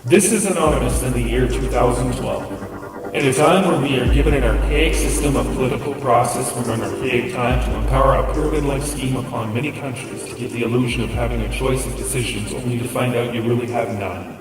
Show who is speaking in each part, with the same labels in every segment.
Speaker 1: This is Anonymous in the year 2012. In a time where we are given an archaic system of political process from an archaic time to empower a pyramid-like scheme upon many countries to give the illusion of having a choice of decisions only to find out you really have none.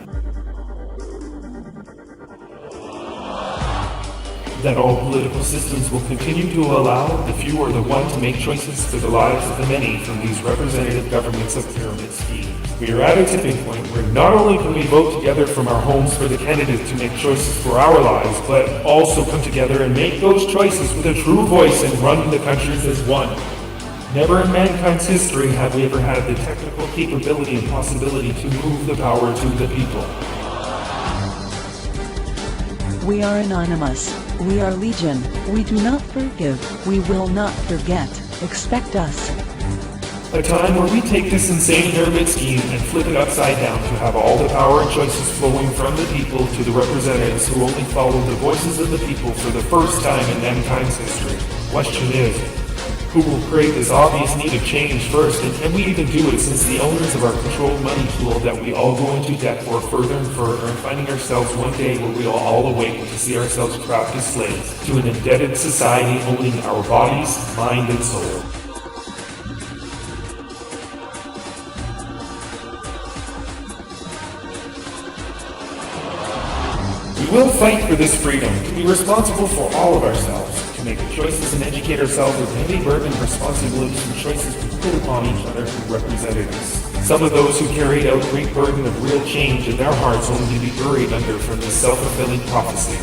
Speaker 1: That all political systems will continue to allow the few or the one to make choices for the lives of the many from these representative governments of pyramid schemes. We are at a tipping point where not only can we vote together from our homes for the candidate to make choices for our lives, but also come together and make those choices with a true voice and run the countries as one. Never in mankind's history have we ever had the technical capability and possibility to move the power to the people.
Speaker 2: We are Anonymous. We are Legion. We do not forgive. We will not forget. Expect us.
Speaker 1: A time where we take this insane pyramid scheme and flip it upside down to have all the power and choices flowing from the people to the representatives who only follow the voices of the people for the first time in mankind's history. Question is, who will create this obvious need of change first, and can we even do it since the owners of our controlled money tool that we all go into debt for further and further, and finding ourselves one day where we will all awake to see ourselves trapped as slaves to an indebted society owning our bodies, mind, and soul. We will fight for this freedom, to be responsible for all of ourselves, to make the choices and educate ourselves with heavy burden and responsibilities and choices we put upon each other who represented us. Some of those who carried out great burden of real change in their hearts only to be buried under from this self-fulfilling prophecy.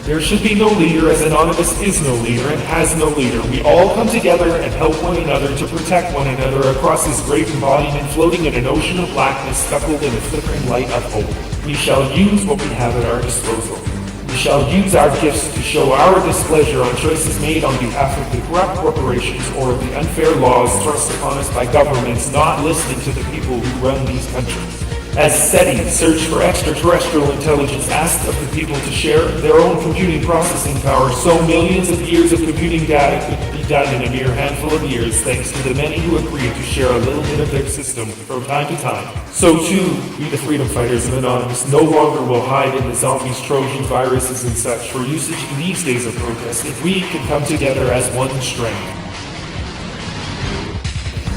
Speaker 1: There should be no leader, as Anonymous is no leader and has no leader. We all come together and help one another to protect one another across this great embodiment floating in an ocean of blackness speckled in a flickering light of hope. We shall use what we have at our disposal. We shall use our gifts to show our displeasure on choices made on behalf of the corrupt corporations or of the unfair laws thrust upon us by governments not listening to the people who run these countries. As SETI, Search for Extraterrestrial Intelligence, asked of the people to share their own computing processing power, so millions of years of computing data could be done in a mere handful of years thanks to the many who agreed to share a little bit of their system from time to time. So too, we the freedom fighters of Anonymous no longer will hide in the zombies, Trojans, viruses, and such for usage in these days of protest if we can come together as one strength.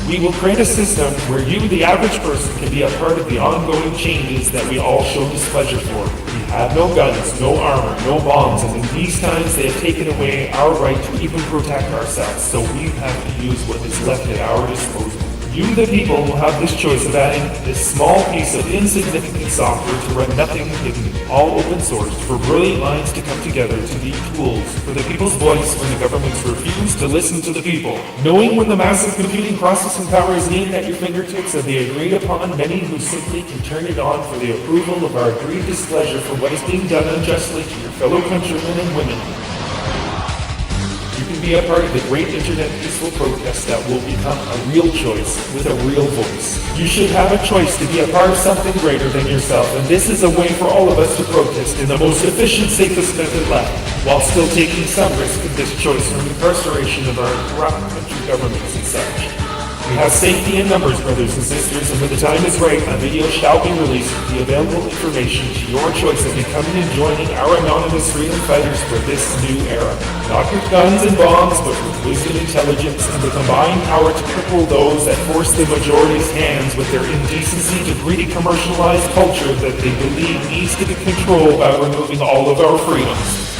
Speaker 1: We will create a system where you, the average person, can be a part of the ongoing changes that we all show displeasure for. We have no guns, no armor, no bombs, and in these times they have taken away our right to even protect ourselves, so we have to use what is left at our disposal. You, the people, will have this choice of adding this small piece of insignificant software to run nothing hidden, all open source, for brilliant minds to come together to be tools for the people's voice when the governments refuse to listen to the people. Knowing when the massive computing processing power is needed at your fingertips of the agreed upon many who simply can turn it on for the approval of our agreed displeasure for what is being done unjustly to your fellow countrymen and women. You can be a part of the great internet peaceful protest that will become a real choice with a real voice. You should have a choice to be a part of something greater than yourself, and this is a way for all of us to protest in the most efficient, safest method left, while still taking some risk of this choice from incarceration of our corrupt country governments and such. We have safety in numbers, brothers and sisters, and when the time is right, a video shall be released with the available information to your choice of becoming and joining our Anonymous freedom fighters for this new era. Not with guns and bombs, but with wisdom, intelligence, and the combined power to cripple those that force the majority's hands with their indecency to greedy commercialized culture that they believe needs to be controlled by removing all of our freedoms.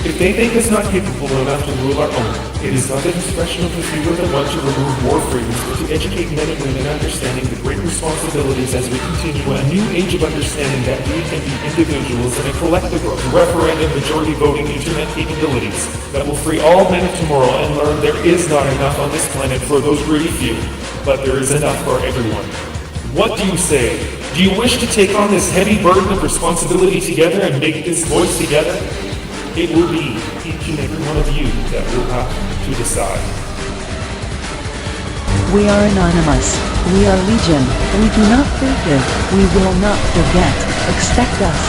Speaker 1: If they think us not capable enough to rule our own, it is not the discretion of the few that want to remove more freedoms, but to educate men and women understanding the great responsibilities as we continue a new age of understanding that we can be individuals in a collective referendum majority voting internet capabilities that will free all men of tomorrow and learn there is not enough on this planet for those greedy few, but there is enough for everyone. What do you say? Do you wish to take on this heavy burden of responsibility together and make this voice together? It will be each and every one of you that will have to decide.
Speaker 2: We are Anonymous. We are Legion. We do not forgive. We will not forget. Expect us.